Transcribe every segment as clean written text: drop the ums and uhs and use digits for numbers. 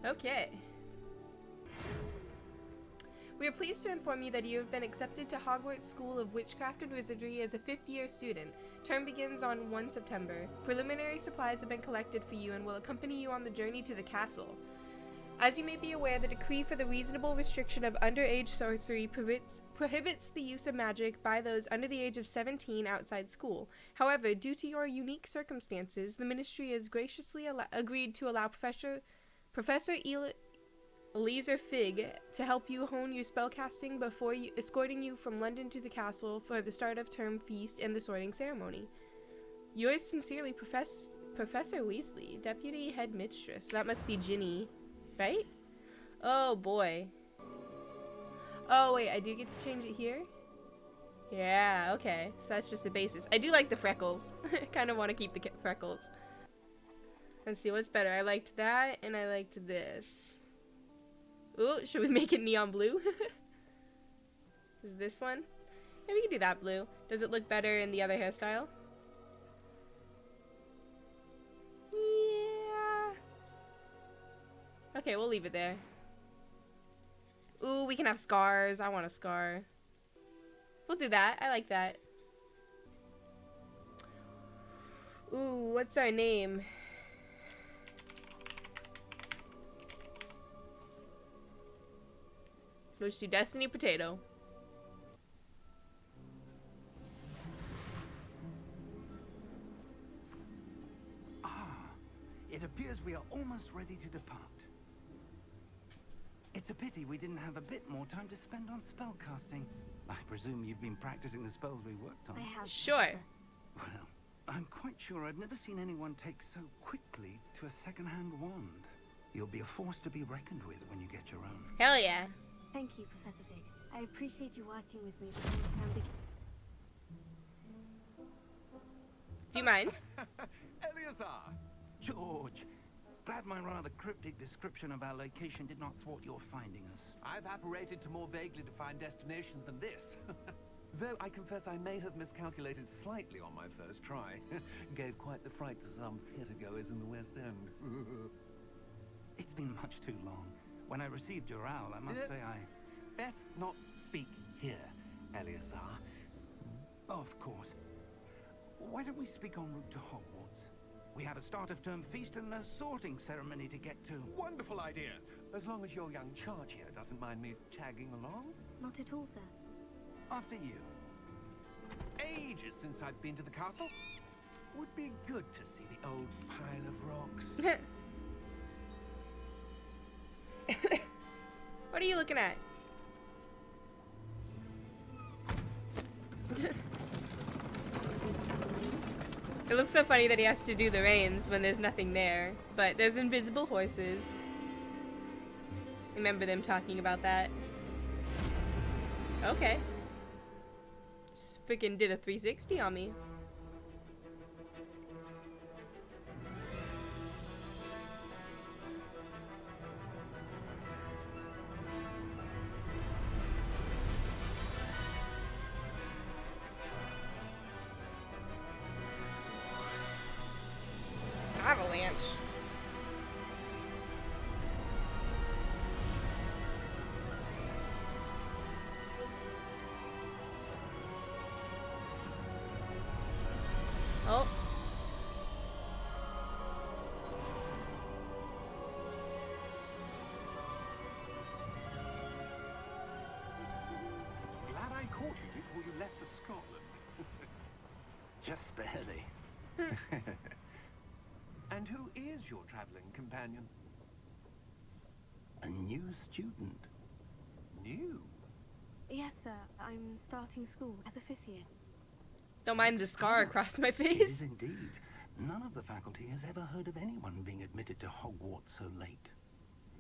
Okay. We are pleased to inform you that you have been accepted to Hogwarts School of Witchcraft and Wizardry as a 5th-year student. Term begins on 1 September. Preliminary supplies have been collected for you and will accompany you on the journey to the castle. As you may be aware, the decree for the reasonable restriction of underage sorcery prohibits the use of magic by those under the age of 17 outside school. However, due to your unique circumstances, the Ministry has graciously agreed to allow Professor Eliezer Fig to help you hone your spellcasting before escorting you from London to the castle for the start of term feast and the sorting ceremony. Yours sincerely, Professor Weasley, Deputy Headmistress. That must be Ginny, right? Oh boy. Oh wait, I do get to change it here? Yeah, okay. So that's just the basis. I do like the freckles. I kind of want to keep the freckles. Let's see, what's better? I liked that, and I liked this. Ooh, should we make it neon blue? Is this one? Yeah, we can do that blue. Does it look better in the other hairstyle? Yeah. Okay, we'll leave it there. Ooh, we can have scars. I want a scar. We'll do that. I like that. Ooh, what's our name? Switch to Destiny Potato. It appears we are almost ready to depart. It's a pity we didn't have a bit more time to spend on spellcasting. I presume you've been practicing the spells we worked on. I have. Sure. Well, I'm quite sure I've never seen anyone take so quickly to a second-hand wand. You'll be a force to be reckoned with when you get your own. Hell yeah. Thank you, Professor Fig. I appreciate you working with me before the term begins. Do you mind? Eleazar! George, glad my rather cryptic description of our location did not thwart your finding us. I've apparated to more vaguely defined destinations than this. Though I confess I may have miscalculated slightly on my first try. Gave quite the fright to some theatre-goers in the West End. It's been much too long. When I received your owl, I must say I... Best not speak here, Eleazar. Of course. Why don't we speak en route to Hogwarts? We have a start-of-term feast and a sorting ceremony to get to. Wonderful idea. As long as your young charge here doesn't mind me tagging along. Not at all, sir. After you. Ages since I've been to the castle. Would be good to see the old pile of rocks. What are you looking at? It looks so funny that he has to do the reins when there's nothing there. But there's invisible horses. Remember them talking about that. Okay. Freaking did a 360 on me. Avalanche. Oh. Glad I caught you before you left for Scotland. Just barely. And who is your traveling companion? A new student. New? Yes, sir. I'm starting school as a 5th year. Don't mind the scar across my It is face. indeed. None of the faculty has ever heard of anyone being admitted to Hogwarts so late.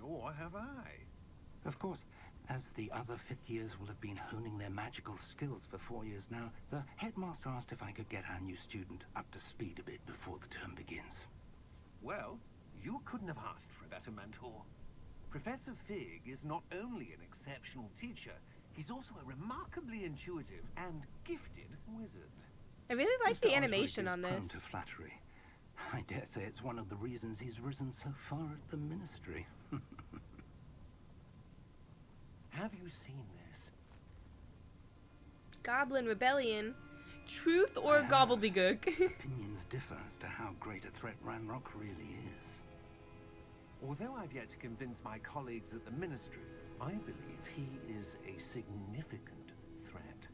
Nor have I. Of course, as the other 5th years will have been honing their magical skills for 4 years now, the headmaster asked if I could get our new student up to speed a bit before the term begins. Well, you couldn't have asked for a better mentor. Professor Fig is not only an exceptional teacher, he's also a remarkably intuitive and gifted wizard. I really like Mr. the Osric animation is on prone this. to flattery. I dare say it's one of the reasons he's risen so far at the Ministry. seen this? Goblin rebellion. Truth or gobbledygook? Opinions differ as to how great a threat Ranrock really is. Although I've yet to convince my colleagues at the Ministry, I believe he is a significant threat.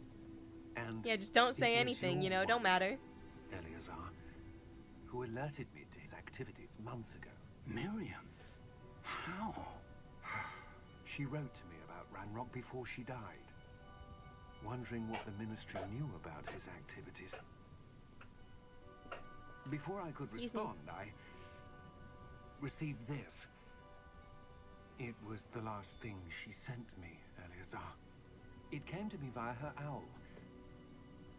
And Yeah, just don't say it was anything, your you know, don't wife, matter. Eleazar, who alerted me to his activities months ago. Miriam? How? She wrote to me about Ranrock before she died, wondering what the Ministry knew about his activities. Before I could respond, I received this. It was the last thing she sent me, Eleazar. It came to me via her owl,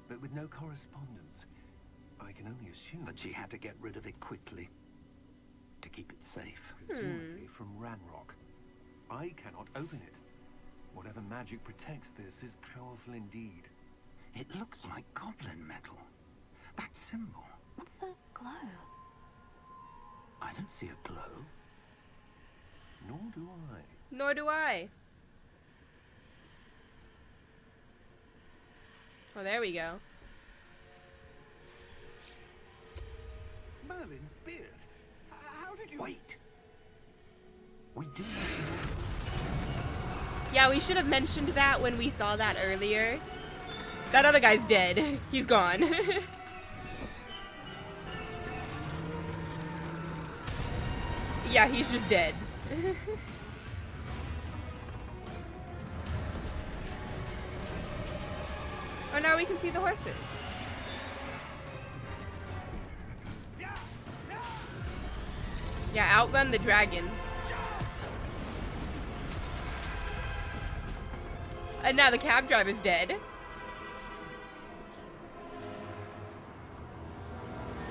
but with no correspondence. I can only assume That she had to get rid of it quickly. To keep it safe. presumably from Ranrock. I cannot open it. Whatever magic protects this is powerful indeed. It looks like goblin metal. That symbol. What's that glow? I don't see a glow. Nor do I. Nor do I. Oh, there we go. Merlin's beard. How did you... Wait! We do. Yeah, we should have mentioned that when we saw that earlier. That other guy's dead. He's gone. Yeah, he's just dead. Oh, now we can see the horses. Yeah, outrun the dragon. And now the cab driver's dead.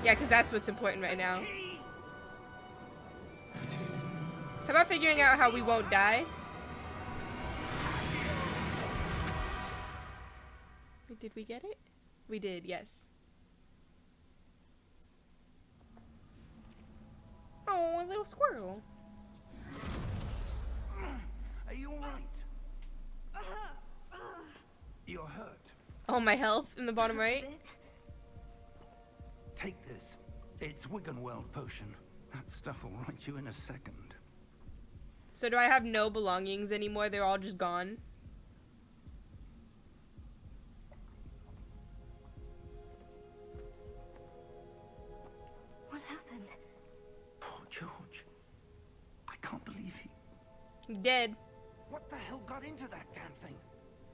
Yeah, because that's what's important right now. How about figuring out how we won't die? Did we get it? We did, yes. Oh, a little squirrel. Are you alright? You're hurt. Oh, my health in the bottom right. Take this. It's Wiggenweld potion. That stuff will right you in a second. So do I have no belongings anymore? They're all just gone? What happened? Poor George. I can't believe He dead. What the hell got into that damn thing?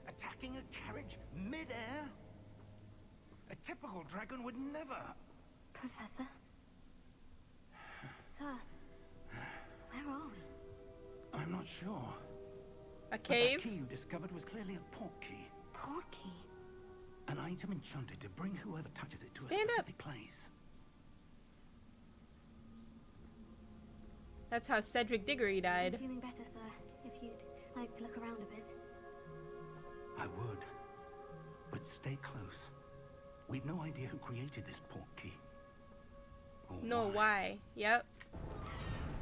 Attacking a carriage mid-air? A typical dragon would never. Professor? Sir, where are we? I'm not sure. A But cave? that key you discovered was clearly a port key. Port key? An item enchanted to bring whoever touches it to Stand a up. specific place. That's how Cedric Diggory I'm died. feeling better, sir. If you'd like to look around a bit. I would. But stay close. We've no idea who created this port key. Or No, why? Yep.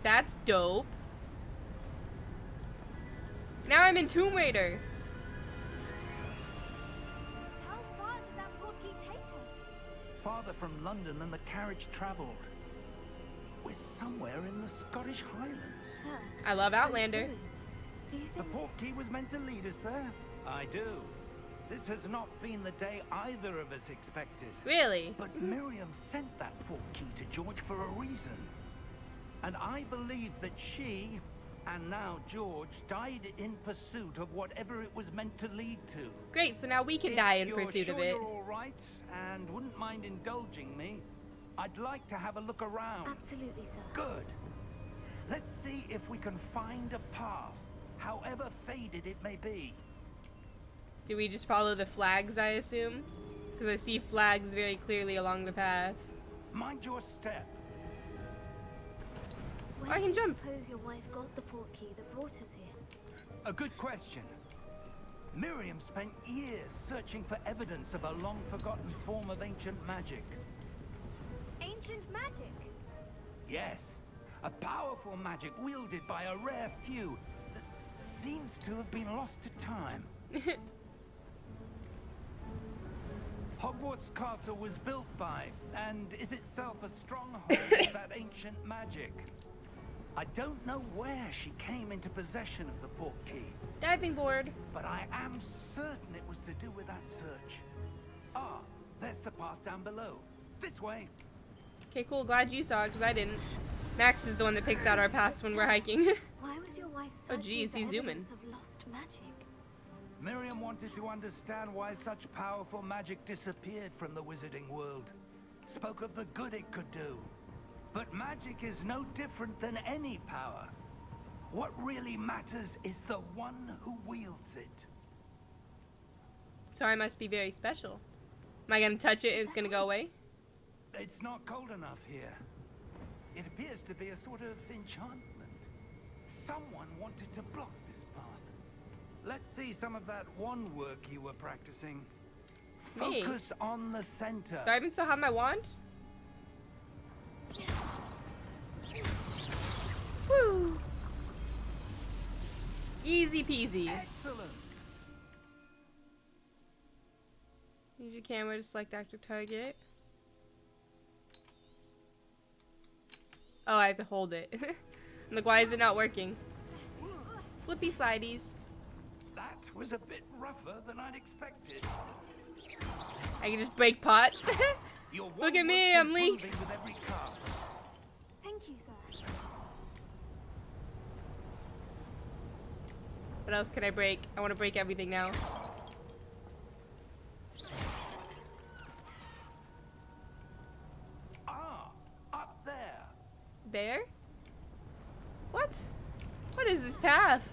That's dope. Now I'm in Tomb Raider. How far did that port key take us? Farther from London than the carriage travelled. We're somewhere in the Scottish Highlands. Sir, I love those Outlander. ruins. Do you The think... port key was meant to lead us there. I do. This has not been the day either of us expected. Really? But Miriam sent that port key to George for a reason. And I believe that she, and now George, died in pursuit of whatever it was meant to lead to. Great, so now we can die in pursuit of it. If you're all right and wouldn't mind indulging me, I'd like to have a look around. Absolutely, sir. Good. Let's see if we can find a path, however faded it may be. Do we just follow the flags, I assume? Because I see flags very clearly along the path. Mind your step. Where I do can you jump. suppose your wife got the port key that brought us here? A good question. Miriam spent years searching for evidence of a long-forgotten form of ancient magic. Ancient magic? Yes, a powerful magic wielded by a rare few. seems to have been lost to time. Hogwarts Castle was built by, and is itself a stronghold of that ancient magic. I don't know where she came into possession of the portkey, Diving board. but I am certain it was to do with that search. Ah, there's the path down below. This way. Okay, cool. Glad you saw it, because I didn't. Max is the one that picks out our paths when we're hiking. Why was your wife Oh, searching geez, for he's zooming. evidence of lost magic? Miriam wanted to understand why such powerful magic disappeared from the wizarding world. Spoke of the good it could do. But magic is no different than any power. What really matters is the one who wields it. So I must be very special. Am I going to touch it and it's going to go away? It's not cold enough here. It appears to be a sort of enchantment. Someone wanted to block this path. Let's see some of that wand work you were practicing. Me? Focus on the center. Do I even still have my wand? Woo! Easy peasy. Excellent. Use your camera to select active target. Oh, I have to hold it. I'm like, why is it not working? Slippy slidies. That was a bit rougher than I'd expected. I can just break pots. Your Look wand at me, work's I'm Link. improving with every cast. Thank you, sir. What else can I break? I want to break everything now. Ah, up there. There? What? What is this path?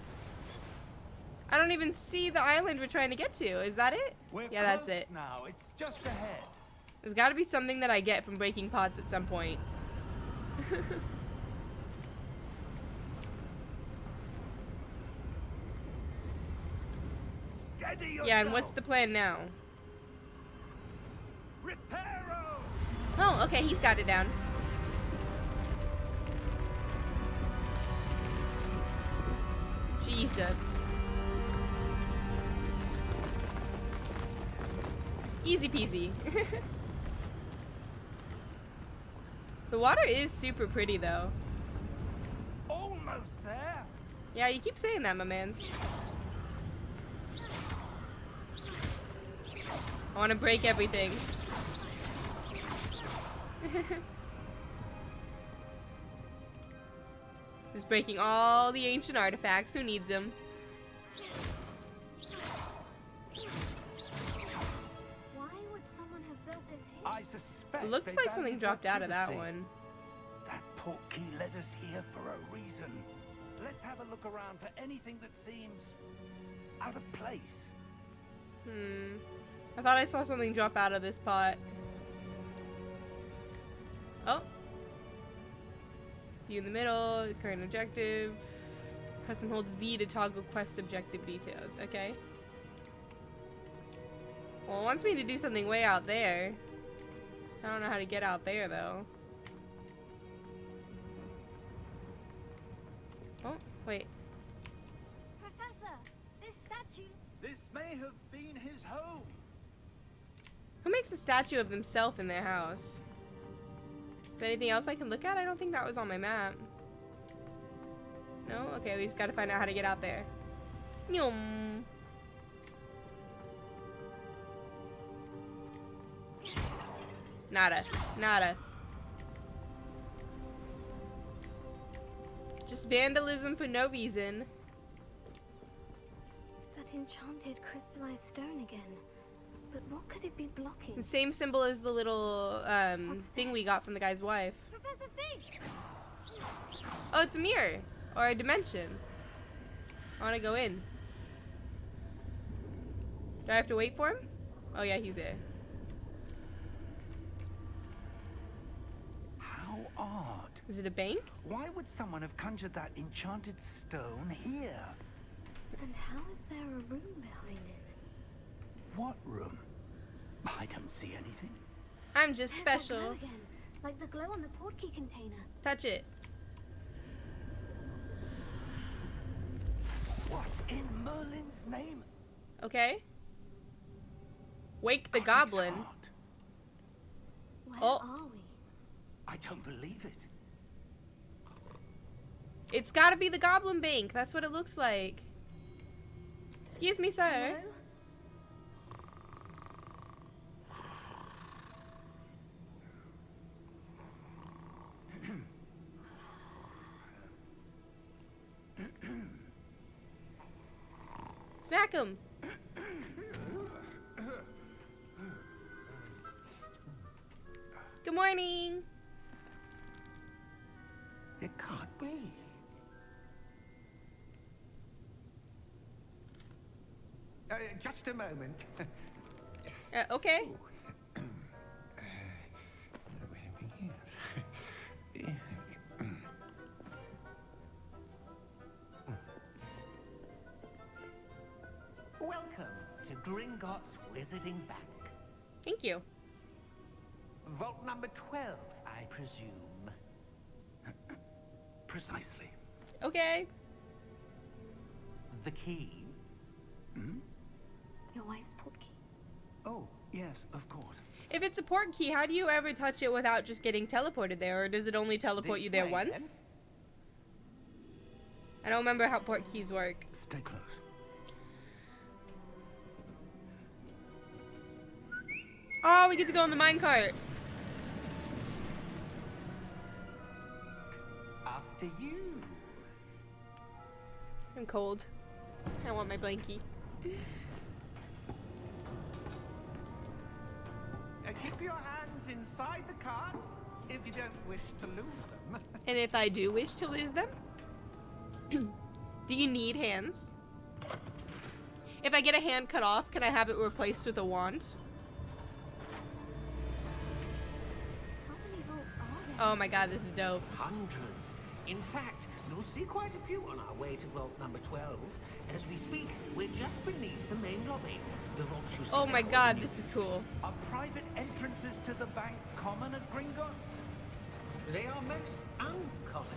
I don't even see the island we're trying to get to. Is that it? We're Yeah, that's close it. now. It's just ahead. There's got to be something that I get from breaking pots at some point. Steady yourself. Yeah, and what's the plan now? Reparo. Oh, okay, he's got it down. Jesus. Easy peasy. The water is super pretty though. Almost there. Yeah, you keep saying that, my mans. I want to break everything. Just breaking all the ancient artifacts. Who needs them? Why would someone have built this here? I suspect It looks they like something valued dropped our out of that privacy. one. That portkey led us here for a reason. Let's have a look around for anything that seems out of place. I thought I saw something drop out of this pot. Oh. View in the middle, current objective. Press and hold V to toggle quest objective details. Okay. Well, it wants me to do something way out there. I don't know how to get out there, though. Oh, wait. Professor, this statue. This may have been his home. Who makes a statue of themselves in their house? Is there anything else I can look at? I don't think that was on my map. No? Okay, we just gotta find out how to get out there. Nyum. Nada. Nada. Just vandalism for no reason. That enchanted crystallized stone again. But what could it be blocking? The same symbol as the little thing we got from the guy's wife. Professor Fig! Oh, it's a mirror. Or a dimension. I want to go in. Do I have to wait for him? Oh yeah, he's there. How odd. Is it a bank? Why would someone have conjured that enchanted stone here? And how is there a room behind it? What room? I don't see anything. I'm just There's that glow special. again, like the glow on the portkey container. Touch it. What name? Okay. Wake the Godric's goblin. heart. Where Oh. are we? I don't believe it. It's gotta be the Goblin Bank. That's what it looks like. Excuse me, sir. Hello? Smack him. Good morning. It can't be. Just a moment. Okay. Welcome to Gringotts Wizarding Bank. Thank you. Vault number 12, I presume. Precisely. Okay. The key? Your wife's portkey. Oh, yes, of course. If it's a port key, how do you ever touch it without just getting teleported there? Or does it only teleport This you there way, once? I don't remember how port keys work. Stay close. Oh, we get to go on the minecart. After you. I'm cold. I want my blankie. Keep your hands inside the cart if you don't wish to lose them. And if I do wish to lose them? Do you need hands? If I get a hand cut off, can I have it replaced with a wand? How many vaults are there? Oh my god, this is dope. Hundreds. In fact, you'll see quite a few on our way to vault number 12. As we speak, we're just beneath the main lobby. The vault you see Oh my now god, beneath this is the cool. Are private entrances to the bank common at Gringotts? They are most uncommon.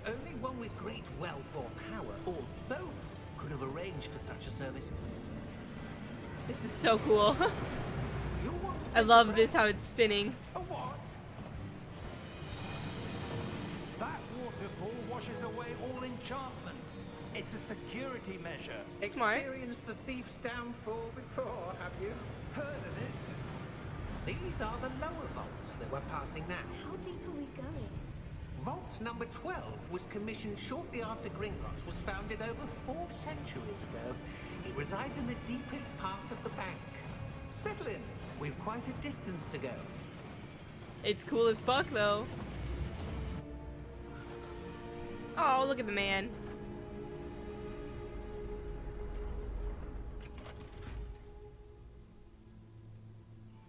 Only one with great wealth or power, or both, could have arranged for such a service. This is so cool. You want to I take love a this breath? how it's spinning. A what? That waterfall washes away all enchantments. It's a security measure. Smart. Experienced the thief's downfall before, have you? Heard of it? These are the lower vaults that we're passing now. How deep are we going? Vault number 12 was commissioned shortly after Gringotts was founded over 4 centuries ago. It resides in the deepest part of the bank. Settle in. We've quite a distance to go. It's cool as fuck though. Oh, look at the man.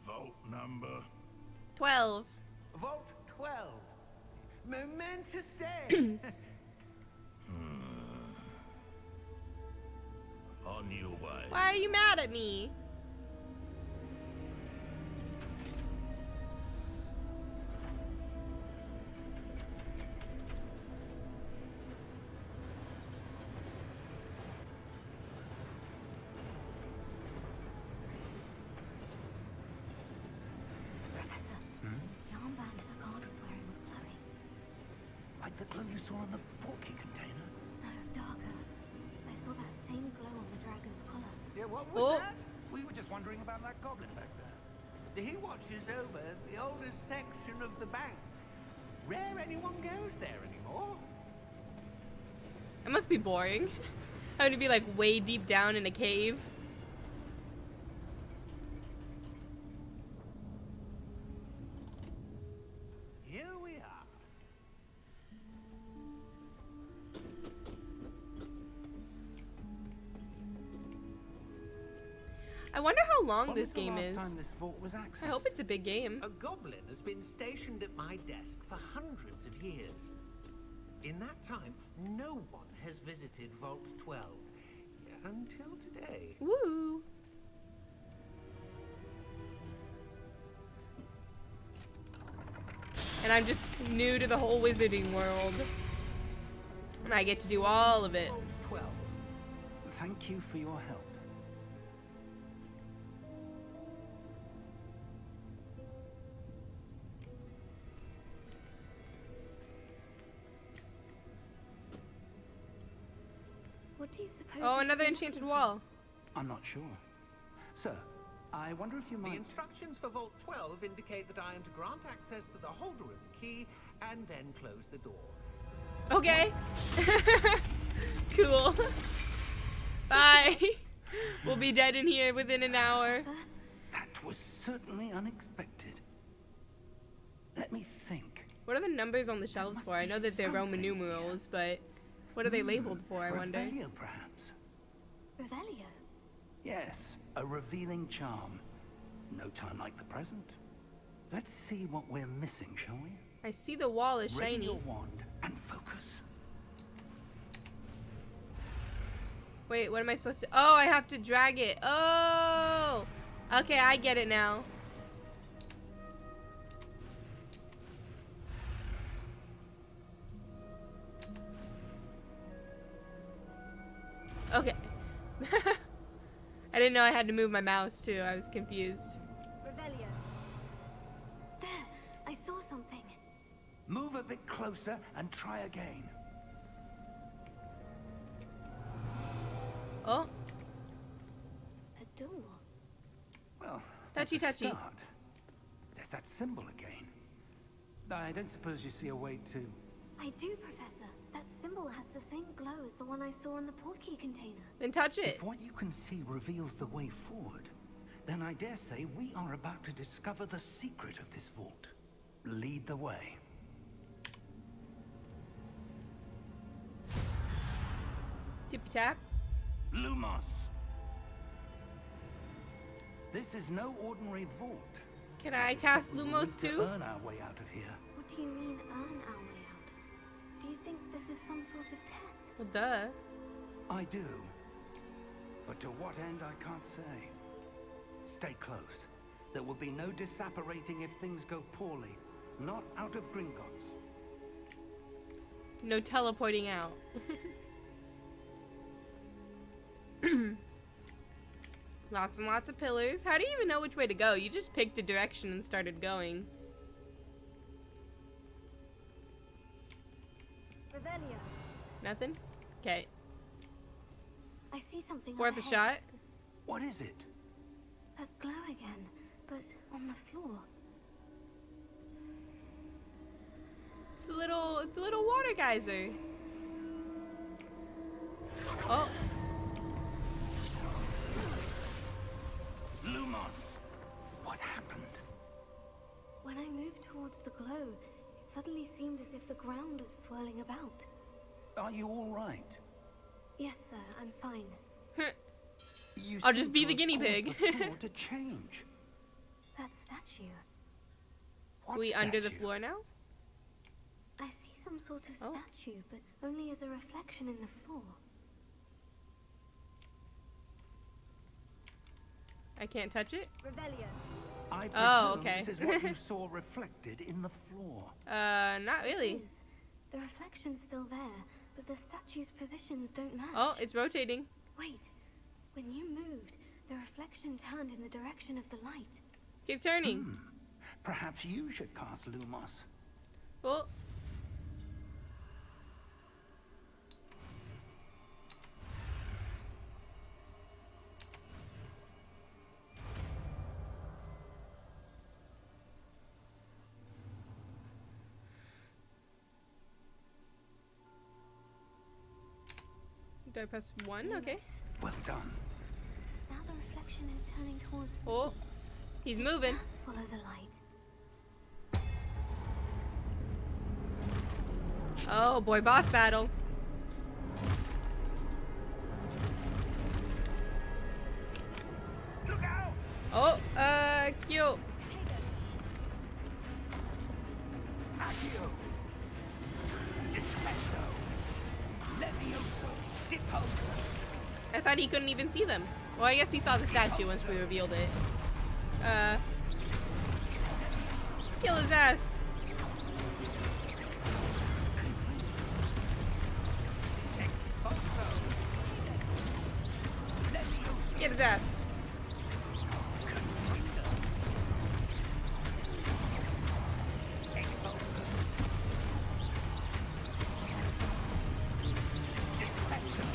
Vault number. 12. Vault 12. Momentous day. On your way. Why are you mad at me? Professor, the armband that guard was wearing was glowing. Like the glow you saw on the portkey container? No, darker. I saw that same glow on the dragon's collar. Yeah, what Oh. was that? We were just wondering about that goblin back there. He watches over the oldest section of the bank. Rare anyone goes there anymore. It must be boring. Having to be like way deep down in a cave. Here we are. I wonder how long When this was the game last is. time this vault was accessed? I hope it's a big game. A goblin has been stationed at my desk for hundreds of years. In that time, no one has visited Vault 12. Until today. Woo! And I'm just new to the whole wizarding world. And I get to do all of it. Vault 12. Thank you for your help. What do you suppose? Oh, we should another be enchanted looking wall. I'm not sure. Sir, I wonder if you The might... instructions for Vault 12 indicate that I am to grant access to the holder of the key and then close the door. Okay. Cool. Bye. We'll be dead in here within an hour. for? That was certainly unexpected. Let me think. What are the numbers on the shelves must for? I be know that they're Roman something numerals, but what are they labeled for, I wonder? Revelio, perhaps? Revelio. Yes, a revealing charm. No time like the present. Let's see what we're missing, shall we? I see the wall is Ready shiny. your wand and focus. Wait, what am I supposed to... Oh, I have to drag it. Oh! Okay, I get it now. Okay. I didn't know I had to move my mouse, too. I was confused. Revelio. There, I saw something. Move a bit closer and try again. Oh, A door. Well, Touchy, that's a touchy. start. There's that symbol again. I don't suppose you see a way to... I do, Professor. That symbol has the same glow as the one I saw in the portkey container. then touch it. If what you can see reveals the way forward, then I dare say we are about to discover the secret of this vault. Lead the way. Tippy tap. Lumos. This is no ordinary vault. Can I suspect cast we will Lumos need to too? earn our way out of here. What do you mean, earn our way out? Do you think this is some sort of test? Well, duh. I do. But to what end, I can't say. Stay close. There will be no disapparating if things go poorly. Not out of Gringotts. No teleporting out. Lots and lots of pillars. How do you even know which way to go? You just picked a direction and started going. Revelio. Nothing? Okay. I see something Worth a up ahead. shot? What is it? That glow again, but on the floor. It's a little water geyser. Oh, Lumos! What happened? When I moved towards the glow, it suddenly seemed as if the ground was swirling about. Are you all right? Yes, sir, I'm fine. You I'll seem just be to the have guinea caused pig. the floor to change. That statue. What we under the statue? floor now? I see some sort of Oh. statue, but only as a reflection in the floor. I can't touch it? Revelio. I presume Oh, okay. this is what you saw reflected in the floor. Not really. It is. The reflection's still there, but the statue's positions don't match. Oh, it's rotating. Wait. When you moved, the reflection turned in the direction of the light. Keep turning. Perhaps you should cast Lumos. Oh. Do I press 1? Okay. Yes. Well done. Now the reflection is turning towards me. Oh, he's moving. Let's follow the light. Oh boy, boss battle. Look out! Oh, cute. Accio! Defendo! Levioso! Deposo! I thought he couldn't even see them. Well, I guess he saw the statue once we revealed it. Kill his ass. Expulso! Levioso! Get his ass. Expulso! Defendo!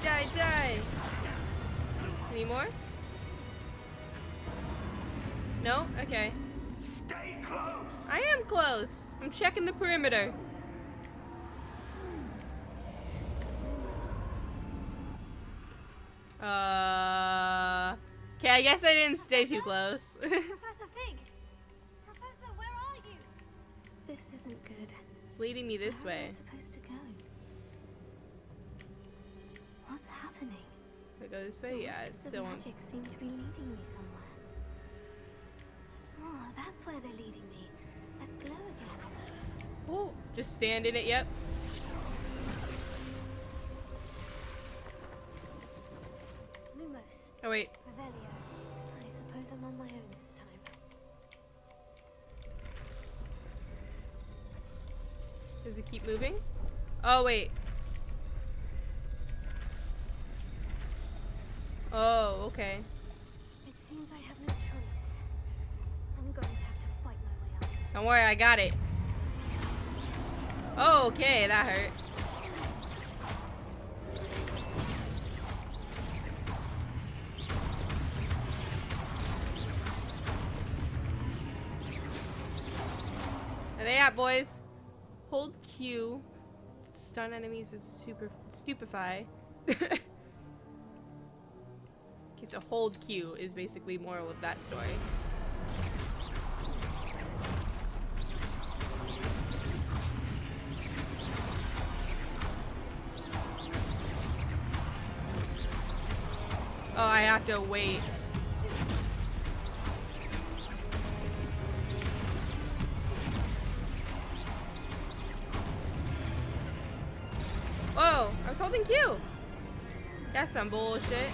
die, die! Any more? No? Okay. Stay close! I am close. I'm checking the perimeter. Okay, I guess I didn't stay too close. Professor Fig! Professor, where are you? This isn't good. It's leading me this Where am I way. supposed to go? What's happening? Do I go this way? Yeah, it Wisps of still wants. magic seem to be leading me somewhere. Oh, that's where they're leading me. That glow again. Oh, just stand in it, yep. Lumos. Oh, wait. Revelio. I suppose I'm on my own this time. Does it keep moving? Oh, wait. Oh, okay. It seems I have no choice. I'm going to have to fight my way out. Don't worry, I got it. Oh, okay, that hurt. Where they at, boys? Hold Q. Stun enemies with stupefy. Okay, so hold Q is basically moral of that story. Oh, I have to wait. Whoa, I was holding Q. That's some bullshit.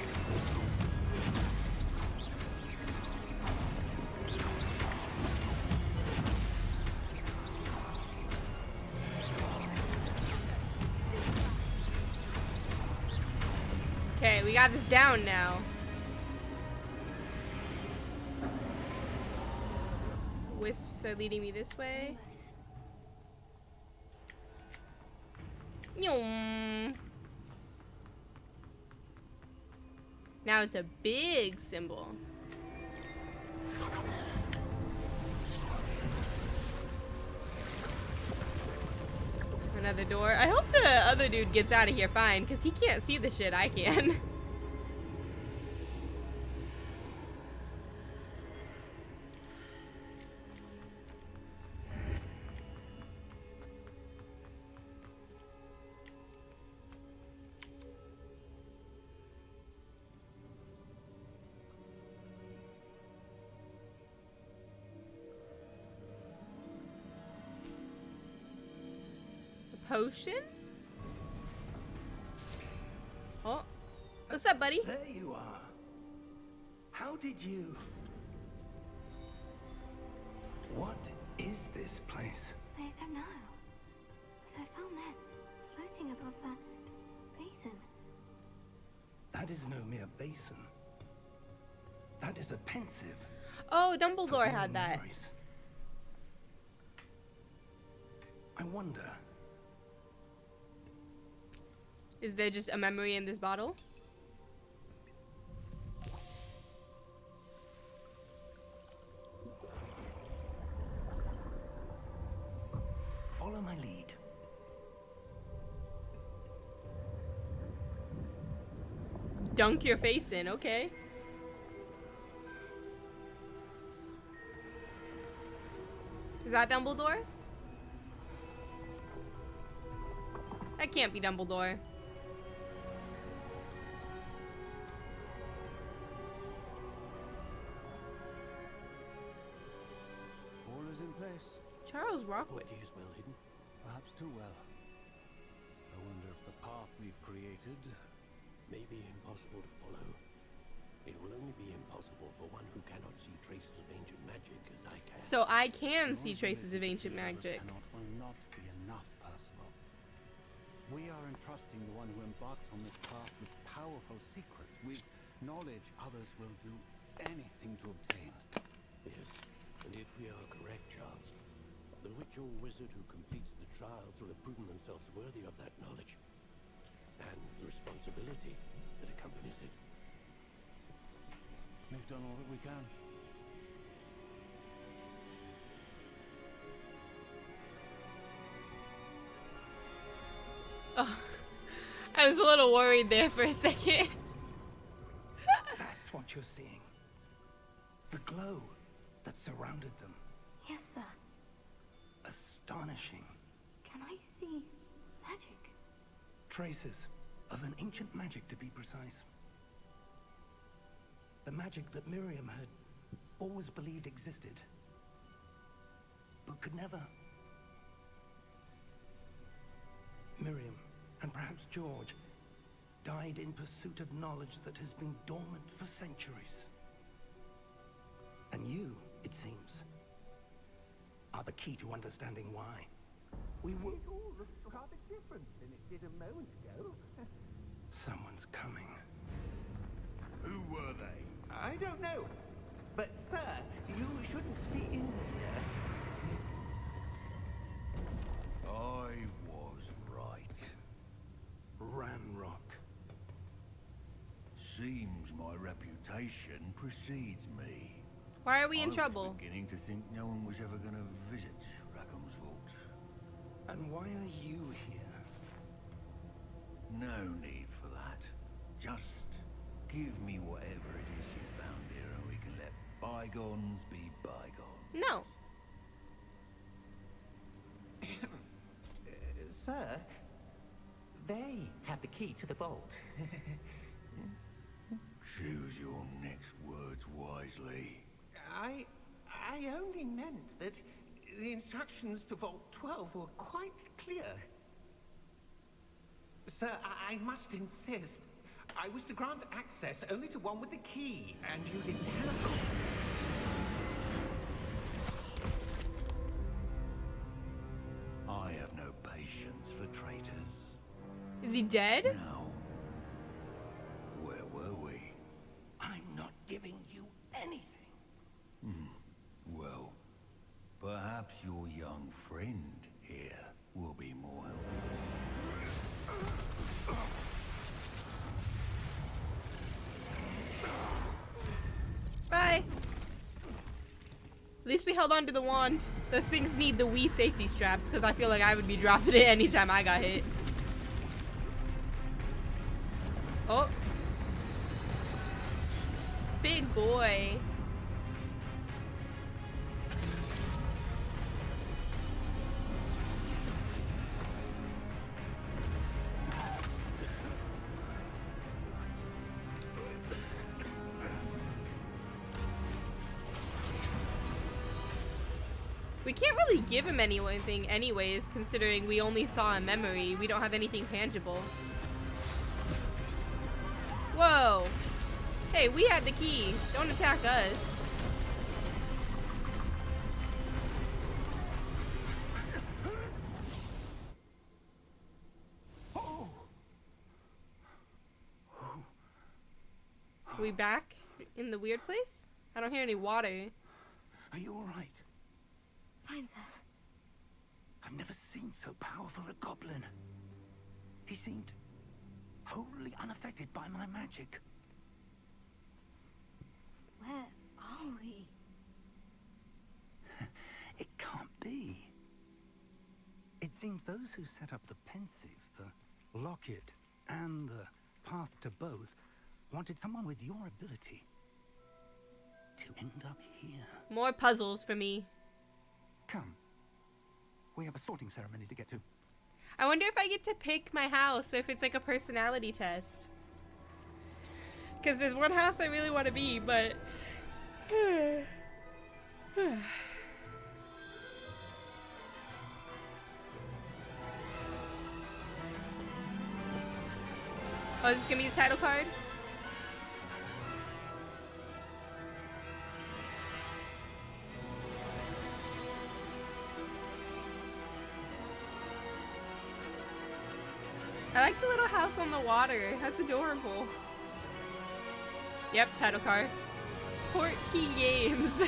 Okay, we got this down now. Wisps are leading me this way. Nyom. Now it's a big symbol. Another door. I hope the other dude gets out of here fine, because he can't see the shit I can. Potion? Oh. What's up, buddy? There you are. How did you... What is this place? I don't know. But I found this floating above that basin. That is no mere basin. That is a pensive. Oh, Dumbledore for had that. memories. I wonder... Is there just a memory in this bottle? Follow my lead. Dunk your face in, okay. Is that Dumbledore? That can't be Dumbledore. All is in place. Charles Rockwood. He is well hidden. Perhaps too well. I wonder if the path we've created May be impossible to follow. It will only be impossible for one who cannot see traces of ancient magic as I can. So I can see traces of ancient magic. cannot will not be enough, Percival. We are entrusting the one who embarks on this path with powerful secrets, with knowledge others will do anything to obtain. Yes, and if we are correct, Charles, the witch or wizard who completes the trials will have proven themselves worthy of that knowledge. And the responsibility responsibility that accompanies it. We've done all that we can. Oh, I was a little worried there for a second. That's what you're seeing. The glow that surrounded them. Yes, sir. Astonishing. Can I see magic? Traces of an ancient magic, to be precise. The magic that Miriam had always believed existed, but could never. Miriam, and perhaps George, died in pursuit of knowledge that has been dormant for centuries. And you, it seems, are the key to understanding why. We will. It all looks rather different than it did a moment ago. Someone's coming. Who were they? I don't know. But, sir, you shouldn't be in here. I was right. Ranrock. Seems my reputation precedes me. Why are we in I trouble? was beginning to think no one was ever going to visit Rackham's vault. And why are you here? No need for that. Just give me whatever it is you found here and we can let bygones be bygones. No. Sir, they have the key to the vault. Choose your next words wisely. I only meant that the instructions to Vault 12 were quite clear. Sir, I must insist. I was to grant access only to one with the key, and you didn't have them. I have no patience for traitors. Is he dead? Now, where were we? I'm not giving you anything. Well, perhaps your young friend here will be more helpful. Bye. At least we held on to the wand. Those things need the Wii safety straps because I feel like I would be dropping it anytime I got hit. Oh. Big boy. We can't really give him anything anyways, considering we only saw a memory. We don't have anything tangible. Whoa! Hey, we had the key. Don't attack us. Are we back in the weird place? I don't hear any water. Are you all right? Fine, sir. I've never seen so powerful a goblin. He seemed wholly unaffected by my magic. Where are we? It can't be. It seems those who set up the pensive, the locket, and the path to both wanted someone with your ability to end up here. More puzzles for me. Come. We have a sorting ceremony to get to. I wonder if I get to pick my house, if it's like a personality test. Because there's one house I really want to be, but... Oh, is this gonna be his title card? I like the little house on the water. That's adorable. Yep, title card. Port Key Games.